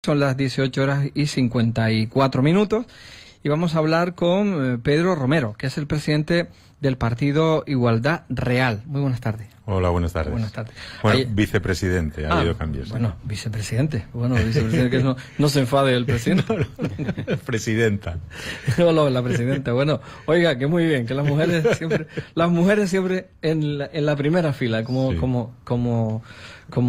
Son las 18:54 y vamos a hablar con Pedro Romero, que es el presidente del partido Igualdad Real. Muy buenas tardes. Hola, buenas tardes. Buenas tardes. Bueno, vicepresidente, ha habido cambios. Bueno, vicepresidente. Bueno, vicepresidente, que no se enfade el presidente. Presidenta. Hola, la presidenta. Bueno, oiga, que muy bien, que las mujeres siempre en la primera fila, como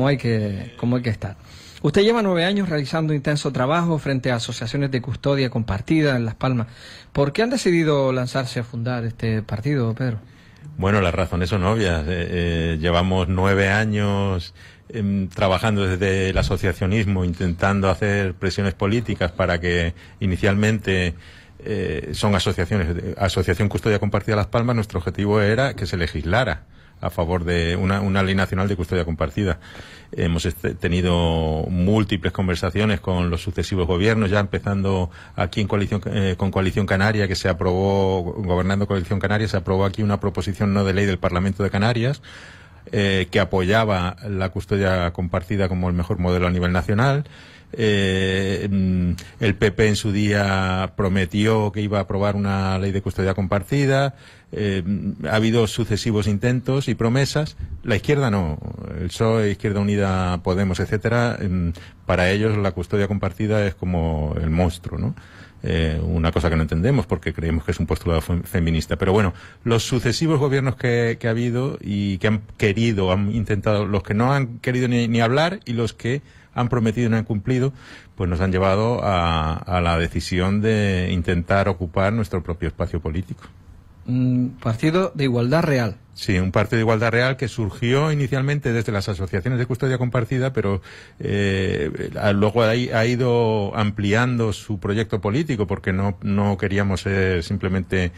hay que estar. Usted lleva 9 años realizando intenso trabajo frente a asociaciones de custodia compartida en Las Palmas. ¿Por qué han decidido lanzarse a fundar este partido, Pedro? Bueno, las razones son obvias. Llevamos 9 años trabajando desde el asociacionismo, intentando hacer presiones políticas para que inicialmente son Asociación Custodia Compartida Las Palmas. Nuestro objetivo era que se legislara a favor de una ley nacional de custodia compartida. Hemos tenido múltiples conversaciones con los sucesivos gobiernos, ya empezando aquí en con Coalición Canaria, que se aprobó, gobernando Coalición Canaria, se aprobó aquí una proposición no de ley del Parlamento de Canarias, que apoyaba la custodia compartida como el mejor modelo a nivel nacional. El PP en su día prometió que iba a aprobar una ley de custodia compartida. Ha habido sucesivos intentos y promesas. La izquierda no, el PSOE, Izquierda Unida, Podemos, etcétera, para ellos la custodia compartida es como el monstruo, ¿no? Una cosa que no entendemos porque creemos que es un postulado feminista. Pero bueno, los sucesivos gobiernos que ha habido y que han querido, han intentado, los que no han querido ni hablar y los que han prometido y no han cumplido, pues nos han llevado a la decisión de intentar ocupar nuestro propio espacio político. Partido de Igualdad Real. Sí, un partido de igualdad real que surgió inicialmente desde las asociaciones de custodia compartida, pero luego ha ido ampliando su proyecto político porque no queríamos ser simplemente,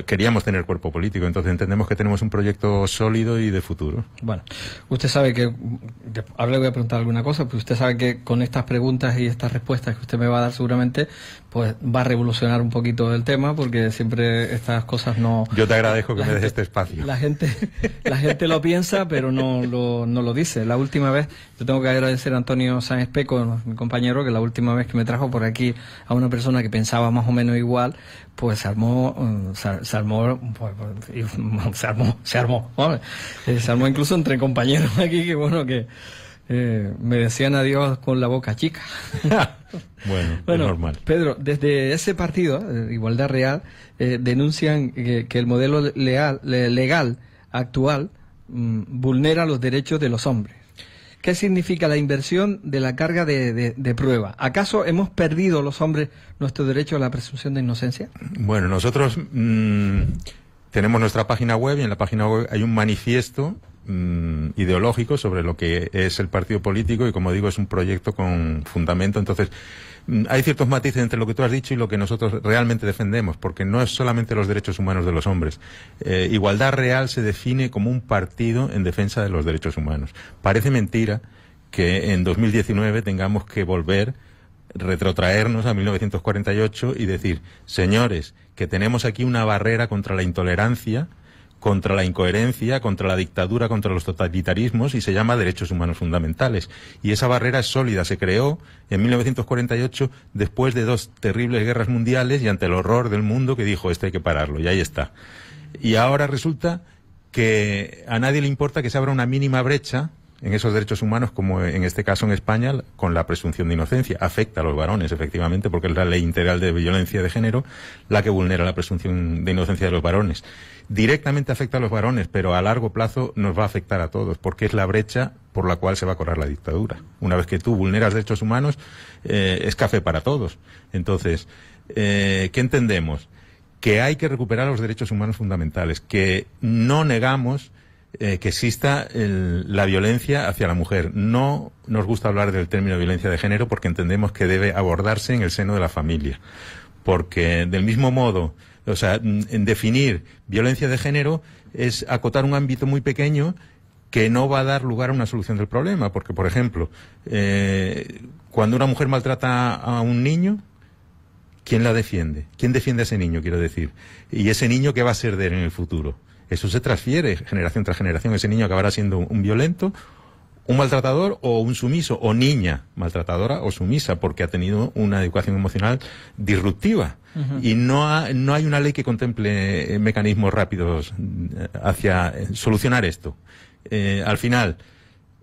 queríamos tener cuerpo político. Entonces entendemos que tenemos un proyecto sólido y de futuro. Bueno, usted sabe que, ahora le voy a preguntar alguna cosa, pues usted sabe que con estas preguntas y estas respuestas que usted me va a dar seguramente, pues va a revolucionar un poquito el tema, porque siempre estas cosas no... Yo te agradezco que me des este espacio. La gente lo piensa, pero no lo dice. La última vez, yo tengo que agradecer a Antonio Sáenz Peco, mi compañero, que la última vez que me trajo por aquí a una persona que pensaba más o menos igual, pues se armó incluso entre compañeros aquí, que bueno, que me decían adiós con la boca chica. Bueno, es normal. Pedro, desde ese partido, Igualdad Real, denuncian que el modelo legal actual vulnera los derechos de los hombres. ¿Qué significa la inversión de la carga de prueba? ¿Acaso hemos perdido los hombres nuestro derecho a la presunción de inocencia? Bueno, nosotros tenemos nuestra página web y en la página web hay un manifiesto ideológico sobre lo que es el partido político y, como digo, es un proyecto con fundamento. Entonces, hay ciertos matices entre lo que tú has dicho y lo que nosotros realmente defendemos, porque no es solamente los derechos humanos de los hombres. Igualdad Real se define como un partido en defensa de los derechos humanos. Parece mentira que en 2019 tengamos que retrotraernos a 1948 y decir, señores, que tenemos aquí una barrera contra la intolerancia, contra la incoherencia, contra la dictadura, contra los totalitarismos, y se llama derechos humanos fundamentales. Y esa barrera es sólida, se creó en 1948 después de 2 terribles guerras mundiales y ante el horror del mundo que dijo, esto hay que pararlo, y ahí está. Y ahora resulta que a nadie le importa que se abra una mínima brecha en esos derechos humanos, como en este caso en España, con la presunción de inocencia. Afecta a los varones, efectivamente, porque es la Ley Integral de Violencia de Género la que vulnera la presunción de inocencia de los varones. Directamente afecta a los varones, pero a largo plazo nos va a afectar a todos, porque es la brecha por la cual se va a correr la dictadura. Una vez que tú vulneras derechos humanos, es café para todos. Entonces, ¿qué entendemos? Que hay que recuperar los derechos humanos fundamentales, que no negamos que exista la violencia hacia la mujer. No nos gusta hablar del término violencia de género porque entendemos que debe abordarse en el seno de la familia. Porque del mismo modo, en definir violencia de género es acotar un ámbito muy pequeño que no va a dar lugar a una solución del problema. Porque, por ejemplo, cuando una mujer maltrata a un niño, ¿quién la defiende? ¿Quién defiende a ese niño, quiero decir? ¿Y ese niño qué va a ser de él en el futuro? Eso se transfiere generación tras generación. Ese niño acabará siendo un violento un maltratador o un sumiso, o niña maltratadora o sumisa, porque ha tenido una educación emocional disruptiva. Y no hay una ley que contemple mecanismos rápidos hacia solucionar esto. Al final,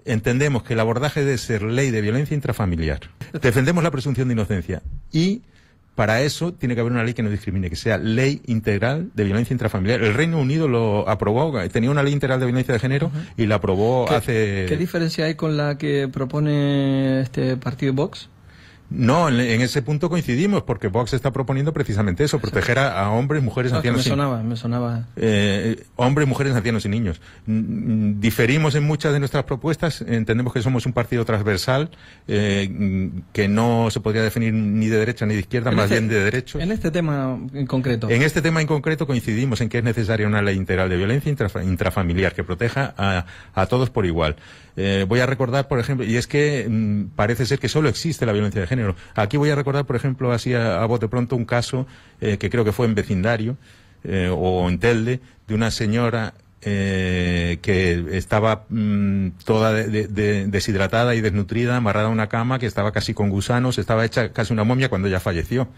entendemos que el abordaje debe ser ley de violencia intrafamiliar. Defendemos la presunción de inocencia y para eso tiene que haber una ley que no discrimine, que sea ley integral de violencia intrafamiliar. El Reino Unido lo aprobó, tenía una ley integral de violencia de género y la aprobó hace... ¿Qué diferencia hay con la que propone este partido Vox? No, en ese punto coincidimos, porque Vox está proponiendo precisamente eso, proteger a hombres, mujeres, ancianos... Me sonaba. Hombres, mujeres, ancianos y niños. Diferimos en muchas de nuestras propuestas, entendemos que somos un partido transversal, que no se podría definir ni de derecha ni de izquierda, más bien de derechos. En este tema en concreto. En este tema en concreto coincidimos en que es necesaria una ley integral de violencia intrafamiliar que proteja a todos por igual. Voy a recordar, por ejemplo, y es que parece ser que solo existe la violencia de género. Aquí voy a recordar, por ejemplo, así a bote pronto, un caso que creo que fue en vecindario o en Telde, de una señora que estaba toda deshidratada y desnutrida, amarrada a una cama, que estaba casi con gusanos, estaba hecha casi una momia cuando ella falleció.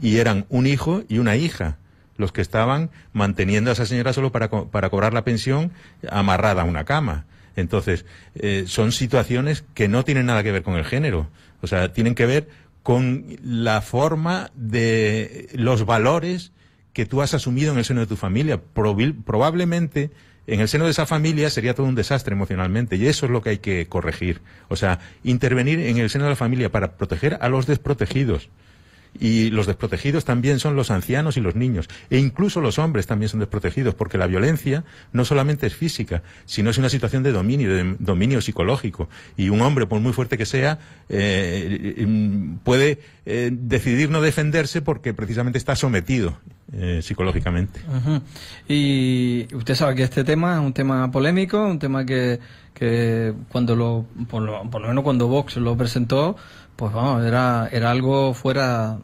Y eran un hijo y una hija los que estaban manteniendo a esa señora solo para cobrar la pensión, amarrada a una cama. Entonces, son situaciones que no tienen nada que ver con el género. O sea, tienen que ver con la forma de los valores que tú has asumido en el seno de tu familia. Probablemente en el seno de esa familia sería todo un desastre emocionalmente, y eso es lo que hay que corregir. O sea, intervenir en el seno de la familia para proteger a los desprotegidos. Y los desprotegidos también son los ancianos y los niños. E incluso los hombres también son desprotegidos, porque la violencia no solamente es física, sino es una situación de dominio psicológico. Y un hombre, por muy fuerte que sea, puede decidir no defenderse porque precisamente está sometido psicológicamente. Y usted sabe que este tema es un tema polémico, un tema que cuando por lo menos cuando Vox lo presentó, pues vamos, era algo fuera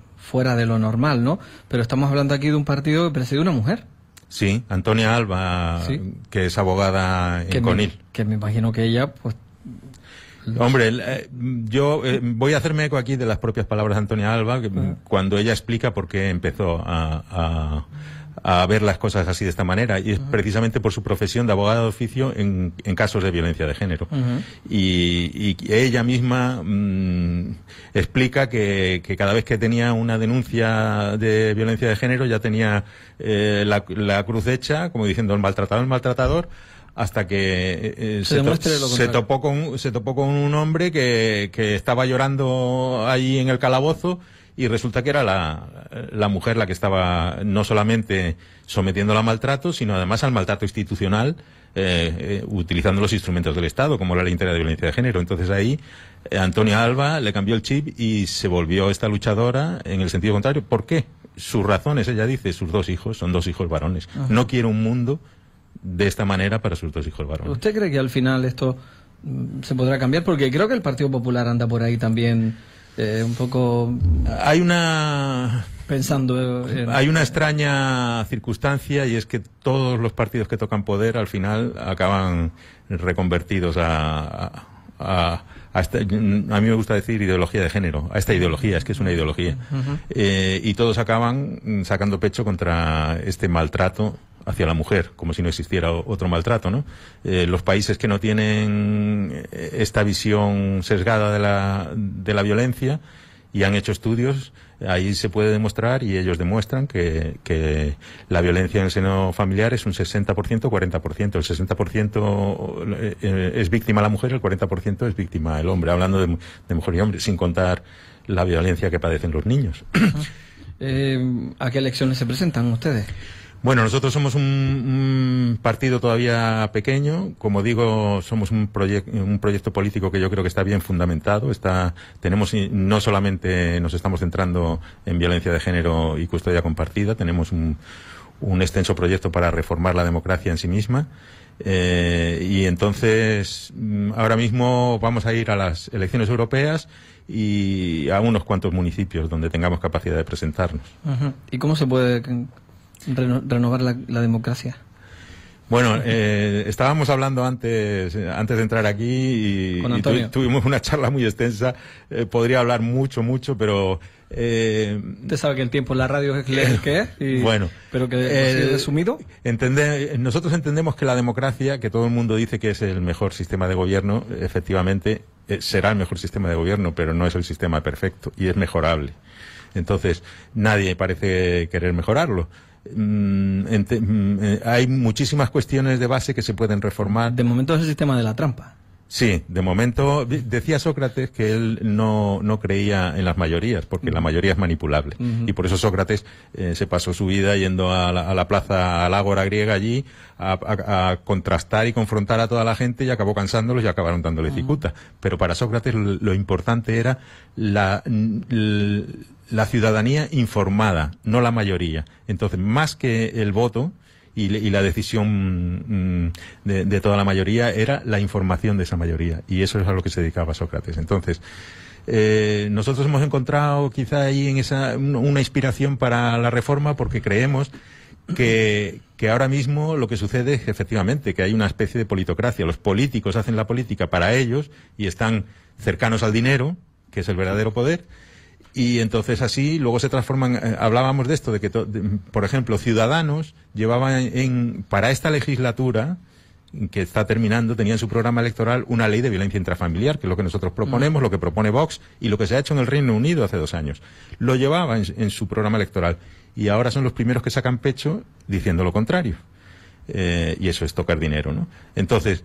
de lo normal, ¿no? Pero estamos hablando aquí de un partido que preside una mujer. Sí, Antonia Alba, ¿sí? Que es abogada en Conil. Que me imagino que ella, pues... Hombre, yo voy a hacerme eco aquí de las propias palabras de Antonia Alba, cuando ella explica por qué empezó a ver las cosas así de esta manera, y es precisamente por su profesión de abogada de oficio en casos de violencia de género. Y ella misma explica que cada vez que tenía una denuncia de violencia de género ya tenía la cruz hecha, como diciendo el maltratador, hasta que se topó con un hombre que estaba llorando ahí en el calabozo, y resulta que era la mujer la que estaba no solamente sometiéndola a maltrato, sino además al maltrato institucional, utilizando los instrumentos del Estado, como la Ley Integral de Violencia de Género. Entonces ahí Antonia Alba le cambió el chip y se volvió esta luchadora en el sentido contrario. ¿Por qué? Sus razones, ella dice, sus dos hijos, son dos hijos varones. No quiere un mundo de esta manera para sus dos hijos varones. ¿Usted cree que al final esto se podrá cambiar? Porque creo que el Partido Popular anda por ahí también un poco... Hay una extraña circunstancia, y es que todos los partidos que tocan poder al final acaban reconvertidos a mí me gusta decir ideología de género, a esta ideología, es que es una ideología. Y todos acaban sacando pecho contra este maltrato hacia la mujer, como si no existiera otro maltrato, ¿no? Los países que no tienen esta visión sesgada de la violencia y han hecho estudios, ahí se puede demostrar, y ellos demuestran que la violencia en el seno familiar es un 60%, 40%. El 60% es víctima la mujer, el 40% es víctima el hombre, hablando de mujer y hombre, sin contar la violencia que padecen los niños. ¿A qué elecciones se presentan ustedes? Bueno, nosotros somos un partido todavía pequeño. Como digo, somos un proyecto político que yo creo que está bien fundamentado. No solamente nos estamos centrando en violencia de género y custodia compartida, tenemos un extenso proyecto para reformar la democracia en sí misma. Y entonces, ahora mismo vamos a ir a las elecciones europeas y a unos cuantos municipios donde tengamos capacidad de presentarnos. ¿Y cómo se puede renovar la democracia? Bueno, estábamos hablando antes de entrar aquí y tuvimos una charla muy extensa. Podría hablar mucho, pero... Usted sabe que el tiempo en la radio es el que es, y, bueno, pero que resumido. Nosotros entendemos que la democracia, que todo el mundo dice que es el mejor sistema de gobierno, efectivamente será el mejor sistema de gobierno, pero no es el sistema perfecto y es mejorable. Entonces, nadie parece querer mejorarlo. Hay muchísimas cuestiones de base que se pueden reformar. De momento es el sistema de la trampa. Sí, de momento decía Sócrates que él no creía en las mayorías, porque la mayoría es manipulable. Y por eso Sócrates se pasó su vida yendo a la plaza, al ágora griega allí, a contrastar y confrontar a toda la gente, y acabó cansándolos y acabaron dándole cicuta. Pero para Sócrates lo importante era la ciudadanía informada, no la mayoría. Entonces, más que el voto y la decisión de toda la mayoría, era la información de esa mayoría, y eso es a lo que se dedicaba Sócrates. Entonces, nosotros hemos encontrado quizá ahí en una inspiración para la reforma, porque creemos que ahora mismo lo que sucede es efectivamente que hay una especie de politocracia. Los políticos hacen la política para ellos y están cercanos al dinero, que es el verdadero poder. Y entonces así luego se transforman. Hablábamos de esto, de que, por ejemplo, Ciudadanos llevaban para esta legislatura que está terminando, tenía en su programa electoral una ley de violencia intrafamiliar, que es lo que nosotros proponemos, lo que propone Vox y lo que se ha hecho en el Reino Unido hace 2 años. Lo llevaba en su programa electoral y ahora son los primeros que sacan pecho diciendo lo contrario. Y eso es tocar dinero, ¿no? Entonces,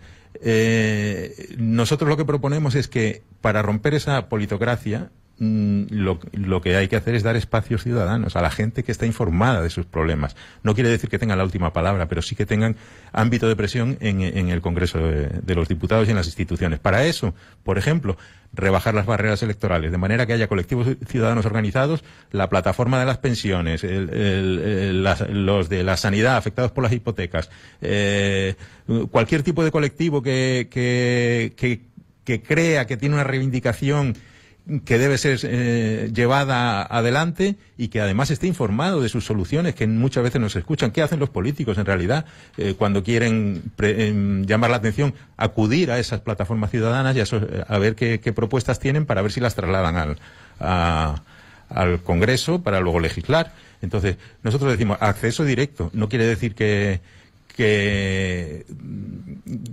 nosotros lo que proponemos es que para romper esa politocracia, lo que hay que hacer es dar espacios ciudadanos a la gente que está informada de sus problemas. No quiere decir que tengan la última palabra, pero sí que tengan ámbito de presión en el Congreso de los Diputados y en las instituciones. Para eso, por ejemplo, rebajar las barreras electorales, de manera que haya colectivos ciudadanos organizados, la plataforma de las pensiones, los de la sanidad afectados por las hipotecas, cualquier tipo de colectivo que crea que tiene una reivindicación que debe ser llevada adelante y que además esté informado de sus soluciones, que muchas veces no se escuchan. ¿Qué hacen los políticos en realidad cuando quieren llamar la atención? Acudir a esas plataformas ciudadanas y a ver qué propuestas tienen, para ver si las trasladan al Congreso para luego legislar. Entonces, nosotros decimos acceso directo. No quiere decir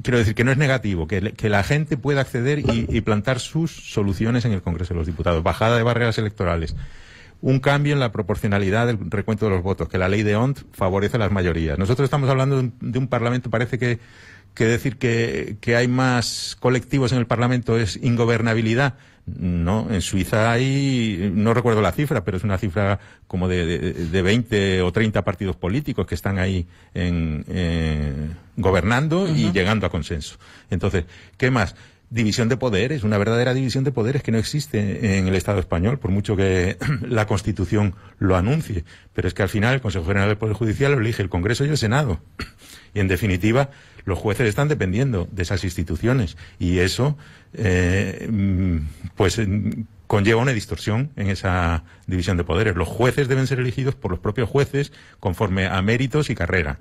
quiero decir que no es negativo, que la gente pueda acceder y plantar sus soluciones en el Congreso de los Diputados. Bajada de barreras electorales, un cambio en la proporcionalidad del recuento de los votos, que la ley de Hont favorece a las mayorías. Nosotros estamos hablando de un Parlamento, parece que decir que hay más colectivos en el Parlamento es ingobernabilidad. No, en Suiza hay, no recuerdo la cifra, pero es una cifra como de 20 o 30 partidos políticos que están ahí gobernando y llegando a consenso. Entonces, ¿qué más? División de poderes, una verdadera división de poderes que no existe en el Estado español, por mucho que la Constitución lo anuncie. Pero es que al final el Consejo General del Poder Judicial lo elige el Congreso y el Senado. Y en definitiva, los jueces están dependiendo de esas instituciones. Y eso, conlleva una distorsión en esa división de poderes. Los jueces deben ser elegidos por los propios jueces conforme a méritos y carrera.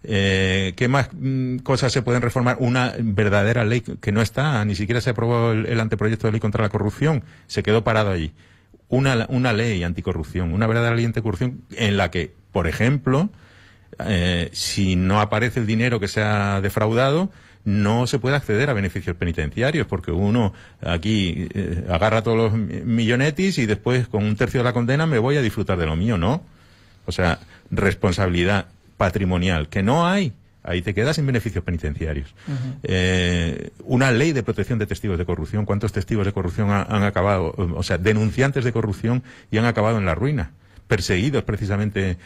¿Qué más cosas se pueden reformar? Una verdadera ley que no está, ni siquiera se aprobó el anteproyecto de ley contra la corrupción, se quedó parado allí. Una ley anticorrupción, una verdadera ley anticorrupción en la que, por ejemplo, si no aparece el dinero que se ha defraudado, no se puede acceder a beneficios penitenciarios, porque uno aquí agarra todos los millonetis y después con 1/3 de la condena me voy a disfrutar de lo mío, ¿no? O sea, responsabilidad patrimonial, que no hay, ahí te quedas sin beneficios penitenciarios. Una ley de protección de testigos de corrupción. ¿Cuántos testigos de corrupción han acabado, o sea, denunciantes de corrupción, y han acabado en la ruina? Perseguidos precisamente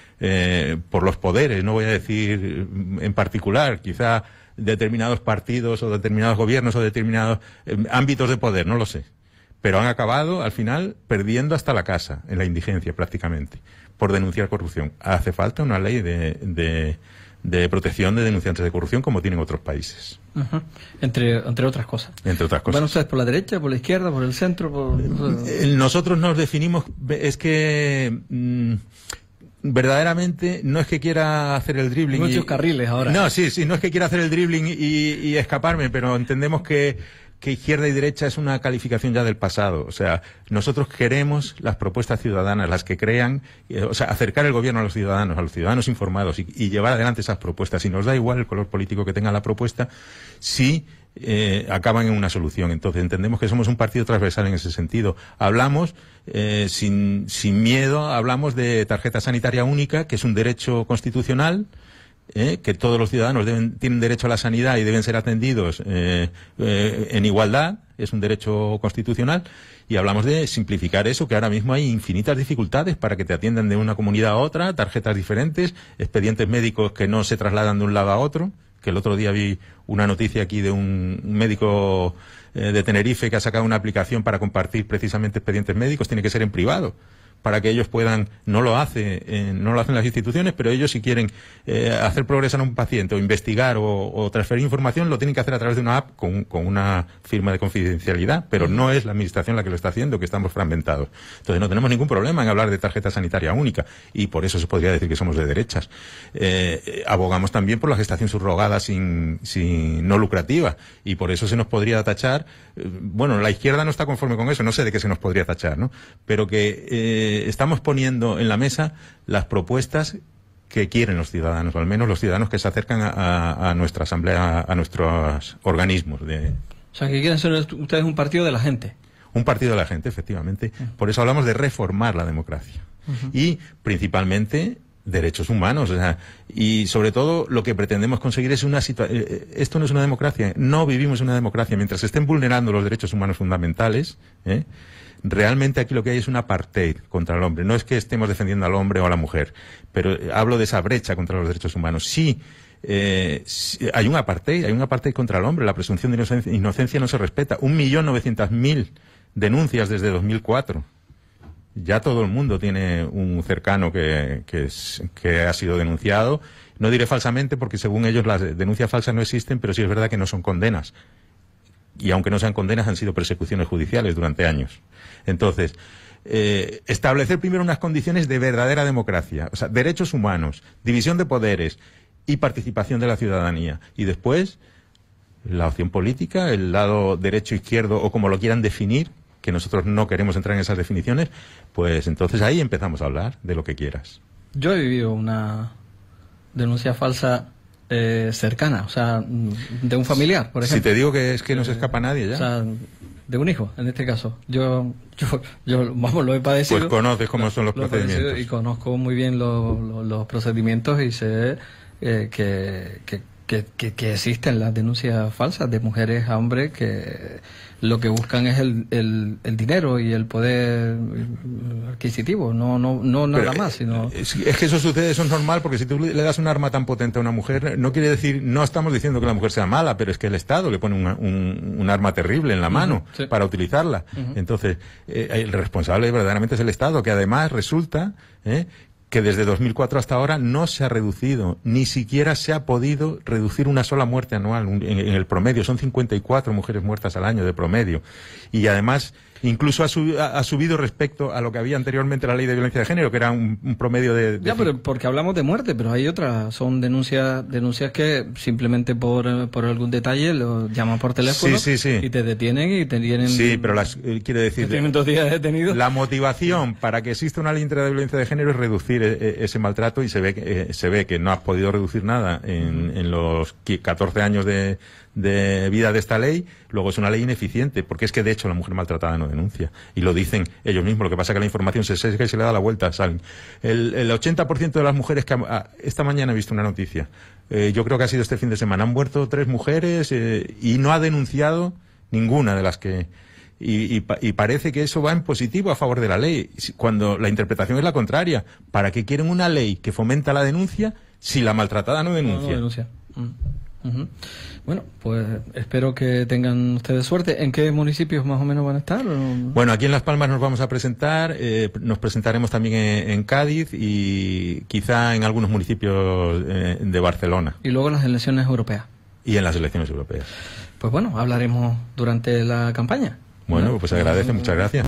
por los poderes, no voy a decir en particular, quizá determinados partidos o determinados gobiernos o determinados ámbitos de poder, no lo sé. Pero han acabado, al final, perdiendo hasta la casa, en la indigencia prácticamente, por denunciar corrupción. Hace falta una ley de protección de denunciantes de corrupción, como tienen otros países. Entre otras cosas. Entre otras cosas. ¿Van ustedes por la derecha, por la izquierda, por el centro? Nosotros nos definimos, es que verdaderamente no es que quiera hacer el dribbling. Muchos carriles ahora. No, sí, no es que quiera hacer el dribbling y escaparme, pero entendemos que izquierda y derecha es una calificación ya del pasado. O sea, nosotros queremos las propuestas ciudadanas, las que crean, o sea, acercar el gobierno a los ciudadanos informados y llevar adelante esas propuestas. Y nos da igual el color político que tenga la propuesta, si acaban en una solución. Entonces entendemos que somos un partido transversal en ese sentido. Hablamos sin miedo, hablamos de tarjeta sanitaria única, que es un derecho constitucional, que todos los ciudadanos tienen derecho a la sanidad y deben ser atendidos en igualdad, es un derecho constitucional, y hablamos de simplificar eso, que ahora mismo hay infinitas dificultades para que te atiendan de una comunidad a otra, tarjetas diferentes, expedientes médicos que no se trasladan de un lado a otro, que el otro día vi una noticia aquí de un médico de Tenerife que ha sacado una aplicación para compartir precisamente expedientes médicos, tiene que ser en privado, para que ellos puedan, no lo hacen las instituciones, pero ellos si quieren hacer progresar a un paciente o investigar o transferir información, lo tienen que hacer a través de una app con una firma de confidencialidad, pero no es la administración la que lo está haciendo, que estamos fragmentados. Entonces no tenemos ningún problema en hablar de tarjeta sanitaria única, y por eso se podría decir que somos de derechas. Abogamos también por la gestación subrogada no lucrativa, y por eso se nos podría tachar, bueno, la izquierda no está conforme con eso, no sé de qué se nos podría tachar, ¿no? Pero que estamos poniendo en la mesa las propuestas que quieren los ciudadanos, o al menos los ciudadanos que se acercan a nuestra asamblea, a nuestros organismos. O sea, que quieren ser ustedes un partido de la gente. Un partido de la gente, efectivamente. Por eso hablamos de reformar la democracia. Y principalmente derechos humanos. O sea, y sobre todo lo que pretendemos conseguir es una situación. Esto no es una democracia. No vivimos en una democracia. Mientras se estén vulnerando los derechos humanos fundamentales, realmente aquí lo que hay es un apartheid contra el hombre. No es que estemos defendiendo al hombre o a la mujer, pero hablo de esa brecha contra los derechos humanos. Sí, hay un apartheid contra el hombre. La presunción de inocencia no se respeta. 1.900.000 denuncias desde 2004. Ya todo el mundo tiene un cercano que ha sido denunciado. No diré falsamente porque según ellos las denuncias falsas no existen, pero sí es verdad que no son condenas. Y aunque no sean condenas, han sido persecuciones judiciales durante años. Entonces, establecer primero unas condiciones de verdadera democracia, o sea, derechos humanos, división de poderes y participación de la ciudadanía. Y después, la opción política, el lado derecho-izquierdo o como lo quieran definir, que nosotros no queremos entrar en esas definiciones, pues entonces ahí empezamos a hablar de lo que quieras. Yo he vivido una denuncia falsa cercana, o sea, de un familiar, por ejemplo. Si te digo que es que no se escapa nadie ya. O sea, de un hijo, en este caso. Yo vamos, lo he padecido. Pues conoces cómo son los procedimientos. Y conozco muy bien los procedimientos y sé que existen las denuncias falsas de mujeres a hombres que lo que buscan es el dinero y el poder adquisitivo, no nada más, sino... Es que eso sucede, eso es normal, porque si tú le das un arma tan potente a una mujer, no quiere decir, no estamos diciendo que la mujer sea mala, pero es que el Estado le pone un arma terrible en la mano para utilizarla. Entonces, el responsable verdaderamente es el Estado, que además resulta que desde 2004 hasta ahora no se ha reducido, ni siquiera se ha podido reducir una sola muerte anual en el promedio. Son 54 mujeres muertas al año de promedio. Y además, incluso ha subido respecto a lo que había anteriormente la ley de violencia de género, que era un promedio de... Ya, pero porque hablamos de muerte, pero hay otras, son denuncias que simplemente por algún detalle lo llaman por teléfono y te detienen y te tienen... Sí, pero quiere decir... Tienen 2 días detenidos. La motivación para que exista una ley integral de violencia de género es reducir ese maltrato, y se ve que no has podido reducir nada en los 14 años de vida de esta ley. Luego es una ley ineficiente, porque es que de hecho la mujer maltratada no denuncia, y lo dicen ellos mismos. Lo que pasa es que la información se sesga y se le da la vuelta, salen. El 80% de las mujeres que esta mañana he visto una noticia, yo creo que ha sido este fin de semana, han muerto 3 mujeres y no ha denunciado ninguna de las que... Y parece que eso va en positivo a favor de la ley, cuando la interpretación es la contraria. ¿Para qué quieren una ley que fomenta la denuncia si la maltratada no denuncia? No denuncia. Bueno, pues espero que tengan ustedes suerte. ¿En qué municipios más o menos van a estar? Bueno, aquí en Las Palmas nos vamos a presentar, nos presentaremos también en Cádiz y quizá en algunos municipios de Barcelona. Y luego las elecciones europeas. Y en las elecciones europeas. Pues bueno, hablaremos durante la campaña. Bueno, pues agradece, muchas gracias.